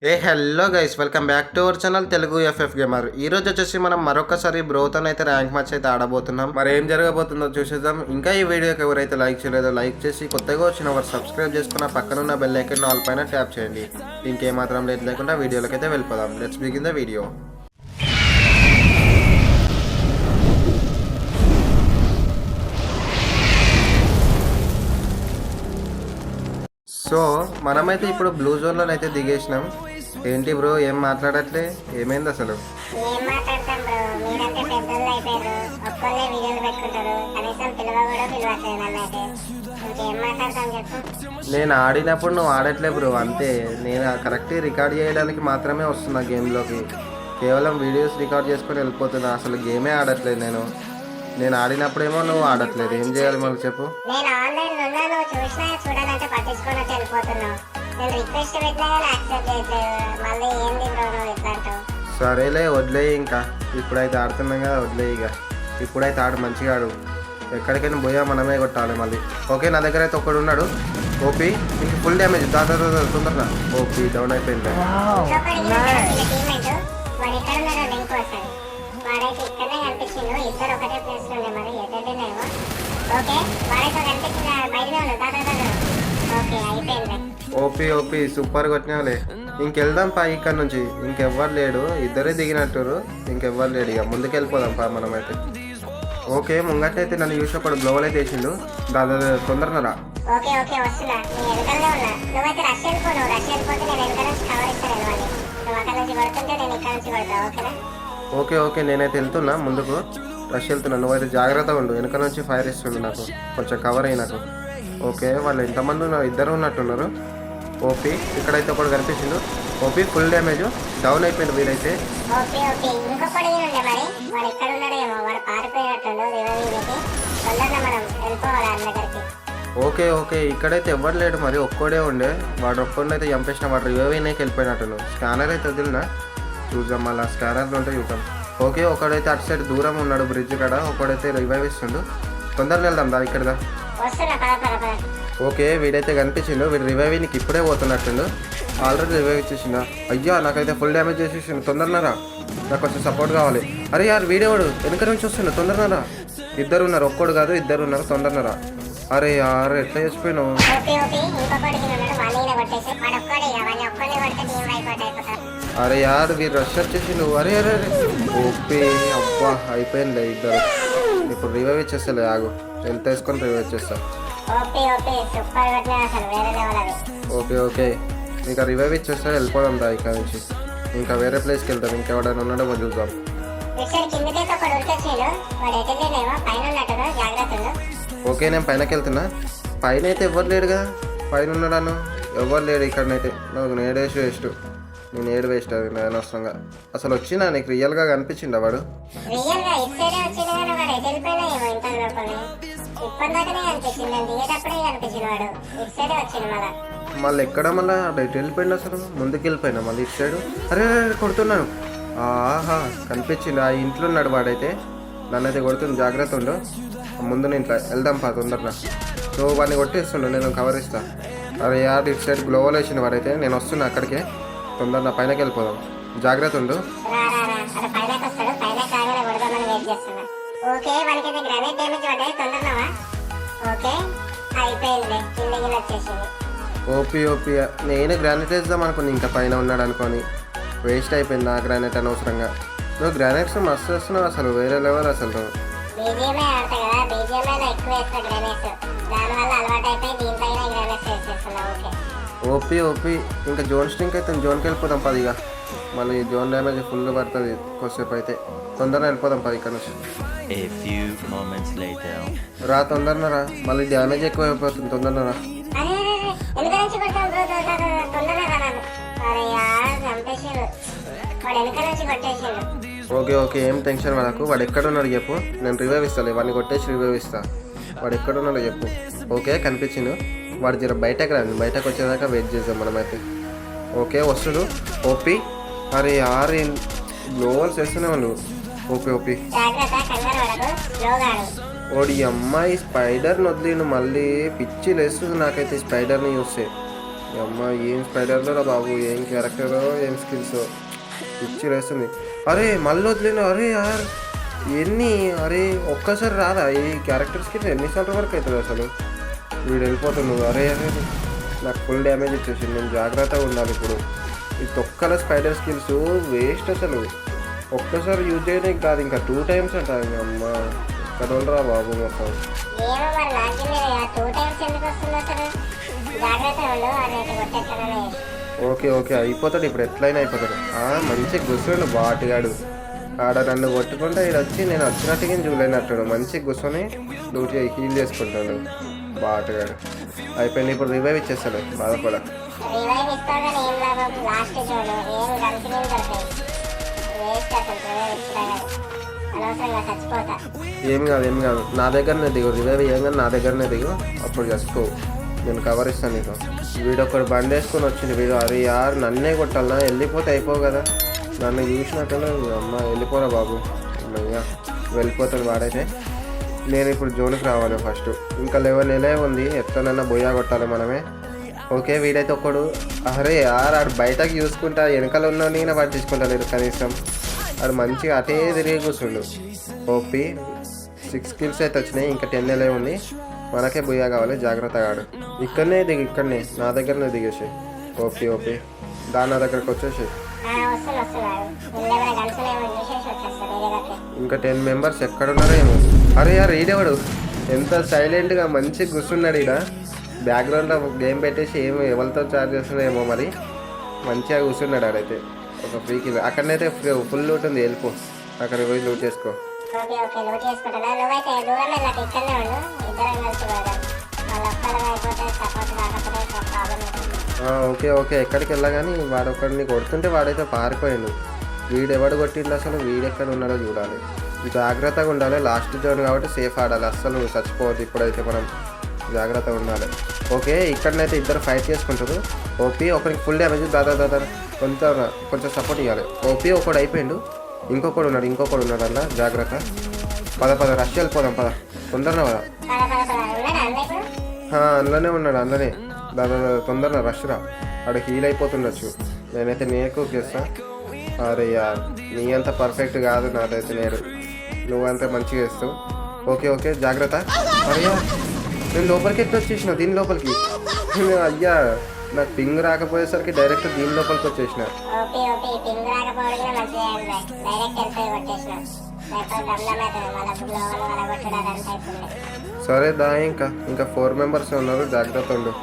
Hello guys, welcome back to our channel Telugu FF gamer. ఈ రోజు వచ్చేసి మనం మరొకసారి బ్రోతో అయితే ర్యాంక్ మ్యాచ్ అయితే ఆడబోతున్నాం. మరి ఏం జరగబోతుందో చూసేద్దాం. ఇంకా ఈ వీడియోకి ఎవరైతే లైక్ చేయలేదో లైక్ చేసి, కొత్తగా వచ్చిన వారు సబ్స్క్రైబ్ చేసుకున్న పక్కనున్న బెల్ ఐకాన్ ఆల్ పైన ట్యాప్ చేయండి. ఇంకేమాత్రం లేట్ లేకుండా వీడియోలోకి అయితే వెళ్ళిపోదాం. Let's begin the video. So మనమైతే ఇప్పుడు బ్లూ జోన్లో అయితే దిగేసినాం. ఏంటి బ్రో ఏం మాట్లాడట్లే, ఏమైంది అసలు? ఏం మాట్లాడతాం బ్రో, మీరంటే పెద్దోళ్ళు అయిపోయారు. ఒక్కళ్ళే వీడియోలు పెట్టుకుంటారు, కనీసం పిలవ కూడా పిలవట్లేదు నన్నైతే. ఇంకేం మాట్లాడతాం చెప్పు. నేను ఆడినప్పుడు నువ్వు ఆడట్లే బ్రో, అంతే. నేను కరెక్ట్ రికార్డ్ చేయడానికి మాత్రమే వస్తున్నా గేమ్లోకి. కేవలం వీడియోస్ రికార్డ్ చేసుకొని వెళ్ళిపోతున్నా, అసలు గేమే ఆడట్లేదు. నేను ఆడినప్పుడేమో నువ్వు ఆడట్లేదు. ఏం చేయాలి మళ్ళీ చెప్పు? నేను ఆన్లైన్ లో ఉన్నా, నువ్వు చూసినా చూడాలంటే పట్టించుకొని వెళ్ళిపోతున్నావు. నేను రిక్వెస్ట్ పెట్టినా కానీ యాక్సెప్ట్ చేయట్లేదు. మళ్ళీ ఏంది బ్రో నువ్వు ఇట్లా అంటావు? సరేలే వదిలేయి, ఇంకా ఇప్పుడైతే ఆడుతున్నాం కదా, వదిలేయి. ఇక ఇప్పుడైతే ఆడు, మంచిగా ఆడు. ఎక్కడికైనా పోయా మనమే కొట్టాలి మళ్ళీ. ఓకే, నా దగ్గర అయితే ఒకడు ఉన్నాడు. ఓపీ ఇంక ఫుల్ డ్యామేజ్. తొందరగా. ఓపీ డౌన్ అయిపోయింది. వాడు ఎక్కడ ఉన్నాడో ఇంకోసారి. వాడైతే ఇక్కడనే కనిపించిండు. ఇద్దరు ఒకటే ప్లేస్ లో ఉండే, మరి ఎటేమో. ఓకే, వాడైతే కనిపించింది బయటనే ఉన్నాడు. ఓకే అయిపోయింది. OP super కొట్టినావులే. ఇంకెళ్దాం పా ఇక్కడ నుంచి. ఇంకెవ్వరు లేడు, ఇద్దరే దిగినట్టురు. ఇంకెవ్వరు లేడు, ఇక ముందుకు వెళ్ళిపోదాం పా మనమైతే. ఓకే, ముంగట్టయితే నన్ను చూసి ఒకడు గ్లోవల్ అయితే వేసిండు. తొందరనరా. ఓకే వస్తున్నా, నీ వెనకాలనే ఉన్నా. నువ్వైతే రష్ వెళ్ళిపో. నువ్వు రష్ వెళ్ళిపోతే నేను వెనక నుంచి కవర్ ఇస్తాను వెళ్ళాలి. నువ్వు అక్కడ నుంచి పడుతుంటే నేను ఇక్కడ నుంచి పడతా. ఓకేనా? ఓకే నేనైతే వెళ్తున్నా ముందుకు. రష్ వెళ్తున్నా, నువ్వైతే జాగ్రత్తగా ఉండు. వెనక నుంచి ఫైర్ ఇస్తుండు, నాకు కొంచెం కవర్ అయ్యి నాకు. ఓకే, వాళ్ళు ఎంతమంది ఉన్నారు? ఇద్దరు ఉన్నట్టున్నారు. ఓపీ ఇక్కడైతే ఒకటి కనిపించిండు. ఓపీ ఫుల్ డ్యామేజ్, డౌన్ అయిపోయింది వీడైతే. ఇంకొకటి మరి వాడు ఎక్కడ ఉన్నాడేమో, వాడు పారిపోయినట్టుండు. తొందరగా మనం వెళ్ళిపోవాలి అన్న దగ్గరికి. ఓకే ఇక్కడైతే ఎవ్వరు లేడు, మరి ఒక్కడే ఉండే. వాడు ఒక్కడినైతే చంపేసిన. వాడు రివైవ్కి వెళ్ళిపోయినట్టు. స్కానర్ అయితే వదిలినా, చూద్దాం మళ్ళీ స్కానర్లు ఉంటే చూద్దాం. ఓకే, ఒకడైతే అటు సైడ్ దూరం ఉన్నాడు బ్రిడ్జ్ కాడ. ఒకడైతే రివైవ్ ఇస్తుండు. తొందరగా వెళ్దాం దా ఇక్కడ. ఓకే, వీడైతే కనిపించిండు. వీడు రివైవ్కి ఇప్పుడే పోతున్నట్టుండు. Already revive ఇచ్చేసిందా? అయ్యా, నాకైతే ఫుల్ డ్యామేజ్ చేసేసిండు. తొందరనరా, నాకు కొంచెం సపోర్ట్ కావాలి. అరే యార్, వీడేవాడు వెనక నుంచి వస్తుండు. తొందరనరా. ఇద్దరు ఉన్నారు, ఒక్కడు కాదు ఇద్దరు ఉన్నారు. తొందరనరా. అరే యార్, ఎట్లా చేసిపోయినావు? అరే యార్, వీరు రష్ వచ్చేసి నువ్వు. అరే ఓపీ, అబ్బా అయిపోయింది ఇద్దరు. ఇప్పుడు రివైవ్ ఇచ్చేస్తలే, ఆగు. హెల్త్ వేసుకొని రివైవ్ ఇచ్చేస్తా. ఓకే ఇంకా రివైవ్ ఇచ్చేస్తా. వెళ్ళిపోదాం దా ఇక్కడ నుంచి. ఇంకా వేరే ప్లేస్కి వెళ్తాం. ఇంకెవడైనా ఉన్నాడో వదులుతాం. ఓకే, నేను పైనకి వెళ్తున్నా. పైన అయితే ఎవరు లేడు కదా. పైన ఉన్నాడాను, ఎవరు లేడు ఇక్కడనైతే. నాకు నేడేసి వేస్ట్. నేను ఏడు వేస్ట్. అది నేను అనవసరంగా. అసలు వచ్చినా నీకు రియల్గా కనిపించిండా వాడు? మళ్ళీ ఎక్కడ మళ్ళీ అటు వెళ్ళిపోయింది. అసలు ముందుకు వెళ్ళిపోయినా మళ్ళీ ఇటు సైడు. అరే కొడుతున్నాను. ఆహా, కనిపించింది. ఆ ఇంట్లో ఉన్నాడు వాడైతే. నన్నైతే కొడుతుంది, జాగ్రత్త ఉండు. ముందు ఇంట్లో వెళ్దాం పా తొందరగా. నువ్వు వాడిని కొట్టేస్తుండు, నేను కవర్ ఇస్తా. అరే యార్, ఇటు సైడ్ గ్లోవల్ వేసిన వాడైతే. నేను వస్తున్నా అక్కడికే. తొందరగా పైనకి వెళ్ళిపోదాం, జాగ్రత్త ఉండు. ఓపీ నేను గ్రానైట్ వేద్దాం అనుకుని, ఇంకా పైన ఉన్నాడు అనుకొని వేస్ట్ అయిపోయింది నా గ్రానైట్ అనవసరంగా. నువ్వు గ్రానైట్స్ మస్తు వేస్తున్నావు, అసలు వేరే లెవెల్ అసలు. ఓపీ ఇంకా జోన్ స్ట్రింక్ అయితే జోన్కి వెళ్ళిపోదాం పదిగా. మళ్ళీ జోన్ డ్యామేజ్ ఫుల్ పడుతుంది కొద్దిసేపు అయితే. తొందరగా వెళ్ళిపోదాం పది ఇక్కడ నుంచి. రా తొందరగా రా, మళ్ళీ డ్యామేజ్ ఎక్కువ అయిపోతుంది. తొందరగా రా. ఓకే ఏం టెన్షన్ పడకు. వాడు ఎక్కడున్నాడు చెప్పు, నేను రివైవ్ ఇస్తాను. వాడిని కొట్టేసి రివైవ్ ఇస్తా. వాడు ఎక్కడున్నాడో చెప్పు. ఓకే, కనిపించిండు. వాడు జర బయటకు రండి, బయటకు వచ్చేదాకా వెయిట్ చేద్దాం మనమైతే. ఓకే వస్తుడు. ఓపీ అరే ఆరు గ్లోవల్స్ వేస్తూనే వాళ్ళు. ఓపీ ఓడి అమ్మాయి స్పైడర్ని వదిలిను. మళ్ళీ పిచ్చి లేస్తుంది నాకైతే స్పైడర్ని చూస్తే. అమ్మ ఏం స్పైడర్లో రా బాబు, ఏం క్యారెక్టరో ఏం స్కిల్సో ఇచ్చి వేస్తుంది. అరే మళ్ళీ వదిలేను. అరే యార్ ఎన్ని, అరే ఒక్కసారి రాదా ఈ క్యారెక్టర్ స్కిల్? ఎన్నిసార్లు వరకు అవుతుంది అసలు? వీడు వెళ్ళిపోతున్నాడు. అరే అరే నాకు ఫుల్ డ్యామేజ్ ఇచ్చేసింది. నేను జాగ్రత్తగా ఉండాలి ఇప్పుడు. ఈ తొక్కల స్పైడర్ స్కిల్స్ వేస్ట్ అసలు. ఒక్కసారి యూజ్ చేయడానికి కాదు, ఇంకా 2 times అంట. అమ్మ ఎక్కడ ఉండరా బాబు మొత్తం. ఏమో మరి నాకే 2 times ఎందుకు వస్తుంది అసలు? జాగ్రత్తగా ఉండు, అదైతే కొట్టేస్తానని. ఓకే ఓకే అయిపోతాడు ఇప్పుడు, ఎట్లయినా అయిపోతాడు. మంచిగా కూర్చోండు బాటిగాడు. ఆడ నన్ను కొట్టుకుంటే ఈడ వచ్చి నేను వచ్చినట్టుగా చూడలేనట్టాడు. మంచిగా కూర్చొని డ్యూటీ హీల్ చేసుకుంటాడు బాటిగాడు. అయిపోయింది, ఇప్పుడు రివైవ్ ఇచ్చేస్తాడు, బాధపడ. రివైవ్ ఇస్తావు కానీ ఏం లాభం? లాస్ట్ చూడు ఏం గన్సులు దొరుకుతాయి. వేస్ట్ అసలు రివైవ్ ఇచ్చినా కానీ అనవసరంగా చచ్చిపోతా. ఏం కాదు ఏం కాదు, నా దగ్గరనే దిగు. రివైవ్ ఏం నా దగ్గరనే దిగు, అప్పుడు చేసుకో. నేను కవర్ ఇస్తాను నీకు. వీడు ఒకడు బండి వేసుకొని వచ్చింది. వీడు అరే యార్ నన్నే కొట్టాలన్నా, వెళ్ళిపోతే అయిపోవు కదా. నన్ను చూసినట్టు అమ్మ వెళ్ళిపోరా బాబు. అయ్యా వెళ్ళిపోతాను వాడైతే. నేను ఇప్పుడు జోన్కి రావాలి ఫస్ట్. ఇంకా 11 ఉంది, ఎట్లనైనా బొయ్యా కొట్టాలి మనమే. ఓకే వీడైతే ఒకడు అరే యార్ ఆడు బయటకు చూసుకుంటా, వెనకాల ఉన్న నేను పట్టించుకుంటాను కనీసం. ఆడు మంచిగా అటే తిరిగి కూర్చుండు. ఓపి 6 kills అయితే వచ్చినాయి, ఇంకా 10 ఉంది. మనకే బుయ్యా కావాలి, జాగ్రత్తగా ఆడు. ఇక్కడనే దిగు, ఇక్కడనే నా దగ్గరనే దిగేసి. ఓపి ఓపి దాని నా దగ్గరకు వచ్చేసి. ఇంకా 10 members ఎక్కడున్నారో ఏమో. అరే యార్ ఈడేవాడు ఎంత సైలెంట్గా మంచిగా కూర్చున్నాడు. ఈడ బ్యాక్గ్రౌండ్లో గేమ్ పెట్టేసి ఏమో ఎవరితో చార్జ్ చేస్తున్నాడేమో మరి. మంచిగా కూర్చున్నాడు ఆడైతే. ఒక ఫ్రీకి అక్కడనైతే ఫుల్ లూట్ ఉంది, వెళ్ళిపో అక్కడికి పోయి లూట్ చేసుకో. ఓకే ఓకే ఎక్కడికి వెళ్ళా కానీ వాడొక్కడిని కొడుతుంటే వాడైతే పారిపోయాడు. వీడెవడు కొట్టిండు అసలు? వీడెక్కడ ఉన్నాడో చూడాలి, జాగ్రత్తగా ఉండాలి. లాస్ట్ జోన్ కాబట్టి సేఫ్ ఆడాలి, అస్సలు చచ్చిపోవద్దు. ఇప్పుడైతే మనం జాగ్రత్తగా ఉండాలి. ఓకే ఇక్కడనైతే ఇద్దరు ఫైట్ చేసుకుంటారు. ఓపీ ఒకరికి ఫుల్ డ్యామేజ్. దాదా కొంచెం సపోర్ట్ ఇవ్వాలి. ఓపీ ఒకడు అయిపోయిండు, ఇంకొకడు ఉన్నాడు అలా. జాగ్రత్త, పద రష్ వెళ్ళిపోదాం, పద తొందరగా పద. అందులోనే ఉన్నాడు, అందులోనే. దాదా తొందరగా రష్ రా, ఆడ హీల్ అయిపోతుండొచ్చు. నేనైతే నేకు చేస్తా. అరే యార్ నీ అంత పర్ఫెక్ట్ కాదు నాదైతే, నువ్వంతా మంచిగా వేస్తావు. ఓకే ఓకే జాగ్రత్త. అరే యార్ నేను లోపలికి ఎట్లా వచ్చేసిన, దీని లోపలికి. అయ్యా నాకు పింగ్ రాకపోయేసరికి డైరెక్ట్ దీని లోపలికి వచ్చేసిన. సరే దా, ఇంకా 4 members ఉన్నారు, జాగ్రత్త ఉండు.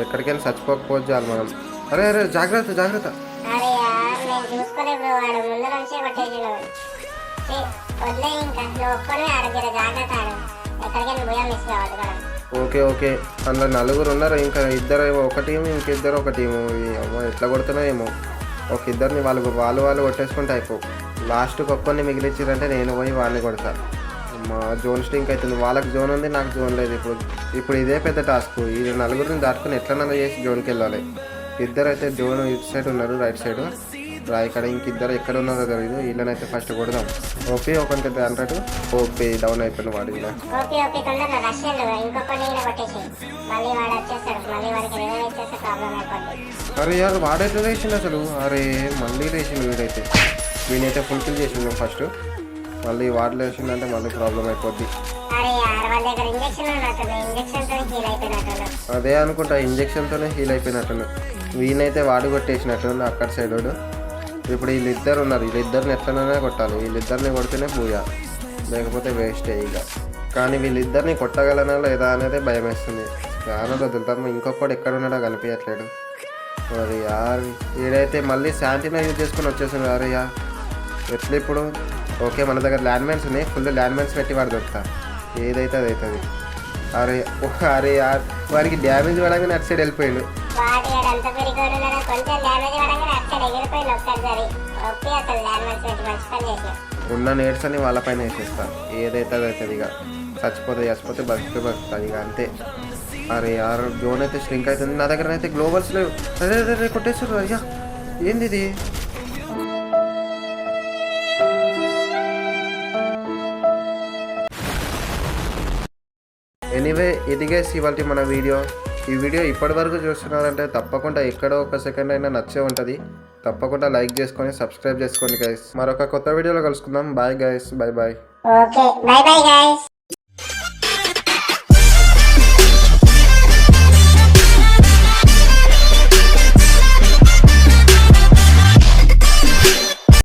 ఎక్కడికైనా చచ్చిపోకపోవచ్చు చాలు మనం. అరే అరే జాగ్రత్త. ఓకే అందులో 4 ఉన్నారు, ఇంకా 2 ఒక టీము, ఇంకిద్దరు ఒక టీము. అమ్మ ఎట్లా కొడుతున్నాయేమో. ఒక ఇద్దరిని వాళ్ళు కొట్టేసుకుంటే అయిపోవు. లాస్ట్కి ఒక్కరిని మిగిలిచ్చిరంటే నేను పోయి వాళ్ళని కొడతా. మా జోన్ స్టింక్ అవుతుంది. వాళ్ళకి జోన్ ఉంది, నాకు జోన్ లేదు. ఇప్పుడు ఇదే పెద్ద టాస్క్. ఈ 4 దాటుకుని ఎట్లన్నా చేసి జోన్కి వెళ్ళాలి. 2 అయితే జోన్ ఇటు సైడ్ ఉన్నారు, రైట్ సైడ్. ఇక్కడ ఇంకిద్దరు ఎక్కడ ఉన్నారో తెలియదు. వీళ్ళనైతే ఫస్ట్ కొడదాం. ఓపీ ఒకరికి 100. ఓపీ డౌన్ అయిపోయిన వాడు. అరే యార్ వాడైతే వేసిండు అసలు. అరే మళ్ళీ వేసిండు వీడైతే. వీనైతే ఫుల్ కిల్ చేసిండు ఫస్ట్. మళ్ళీ వాడు వేసిందంటే మళ్ళీ ప్రాబ్లం అయిపోద్ది. అదే అనుకుంటా, ఇంజక్షన్తోనే హీల్ అయిపోయినట్టు. వీనైతే వాడు కొట్టేసినట్టు అక్కడ సైడ్ వాడు. ఇప్పుడు వీళ్ళిద్దరు ఉన్నారు, వీళ్ళిద్దరిని ఎట్లనైనా కొట్టాలి. వీళ్ళిద్దరిని కొడితేనే పూజా, లేకపోతే వేస్టే ఇక. కానీ వీళ్ళిద్దరిని కొట్టగలనా లేదా అనేది భయం వేస్తుంది. చాలా వదులుతాము. ఇంకొకటి ఎక్కడ ఉన్నాడో కనిపించట్లేడు. మరి యార్ వీడైతే మళ్ళీ శాంతిని యూజ్ చేసుకుని వచ్చేసింది. అరే యార్ ఎట్లా ఇప్పుడు? ఓకే మన దగ్గర ల్యాండ్ మైన్స్ ఉన్నాయి, ఫుల్ ల్యాండ్ మైన్స్ పెట్టి వాడు దొరుకుతా. ఏదైతే అది అవుతుంది. అరే యార్ వాడికి డ్యామేజ్ పడగానే అటు సైడ్ వెళ్ళిపోయాడు. ఉన్న నేట్స్ అని వాళ్ళపైన వేసేస్తా. ఏదైతే అది అవుతుంది. ఇక చచ్చిపోతే బతుకుతుంది ఇక అంతే. అరే యార్ జోన్ అయితే స్ట్రింక్ అవుతుంది. నా దగ్గర అయితే గ్లోబల్స్ లేవు. అరే కొట్టేస్తారు. అయ్యా ఏంది ఇది? ఎనీవే ఇది గైస్ ఇవాళ మన వీడియో. ఈ వీడియో ఇప్పటి వరకు చూస్తున్నారంటే తప్పకుండా ఎక్కడో ఒక సెకండ్ అయినా నచ్చే ఉంటుంది. తప్పకుండా లైక్ చేసుకొని సబ్స్క్రైబ్ చేసుకోండి గైస్. మరొక కొత్త వీడియోలో కలుసుకుందాం. Bye guys, bye bye. Okay bye bye guys.